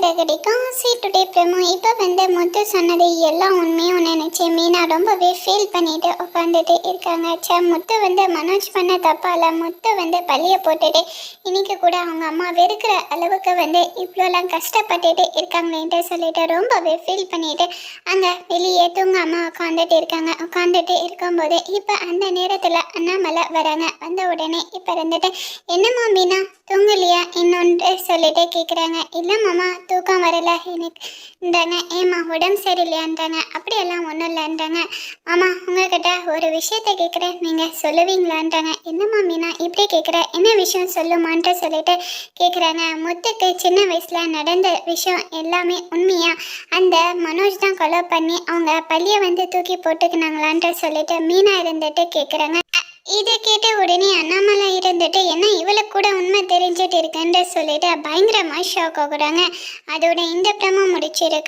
சிறகடிக்கும் today promo. இப்போ முத்து சொன்னது எல்லாம் உண்மையும் நினைச்சு மீனா ரொம்பவே ஃபீல் பண்ணிட்டு உட்காந்துட்டு இருக்காங்க. முத்து மனோஜ் பண்ண தப்பால முத்து பழிய போட்டுட்டு இன்னைக்கு கூட அவங்க அம்மா வெறுக்கிற அளவுக்கு இவ்வளோலாம் கஷ்டப்பட்டுட்டு இருக்காங்களேன்ட்டு சொல்லிட்டு ரொம்பவே ஃபீல் பண்ணிட்டு அங்கே வெளியே தூங்க அம்மா உட்காந்துட்டு இருக்கும்போது இப்போ அந்த நேரத்தில் அண்ணாமலை வராங்க. வந்த உடனே இப்போ என்னம்மா மீனா தூங்கலையா இன்னொன்று சொல்லிட்டு கேட்குறாங்க. இல்லை மாமா தூக்கம் வரல எனக்குன்றாங்க. ஏம்மா உடம்பு சரியில்லையான்றாங்க. அப்படியெல்லாம் ஒன்றும் இல்லைன்றாங்க. மாமா உங்ககிட்ட ஒரு விஷயத்த கேட்குறேன் நீங்கள் சொல்லுவீங்களான்றாங்க. என்னம்மா மீனா இப்படி கேட்குற, என்ன விஷயம் சொல்லுமான்ட்டு சொல்லிட்டு கேட்குறாங்க. முத்துக்கு சின்ன வயசில் நடந்த விஷயம் எல்லாமே உண்மையா அந்த மனோஜ் தான் கொலை பண்ணி அவங்க பள்ளியை தூக்கி போட்டுக்கினாங்களான்ட்டு சொல்லிட்டு மீனா இருந்துட்டு கேட்குறாங்க. இதை கேட்ட உடனே அண்ணாமலை இருந்துட்டு என்ன இவளுக்கு கூட உண்மை தெரிஞ்சுட்டு இருக்குன்னு சொல்லிட்டு பயங்கரமாக ஷாக் ஆகுறாங்க. அதோட இந்த பிரமோ முடிச்சிருக்கா.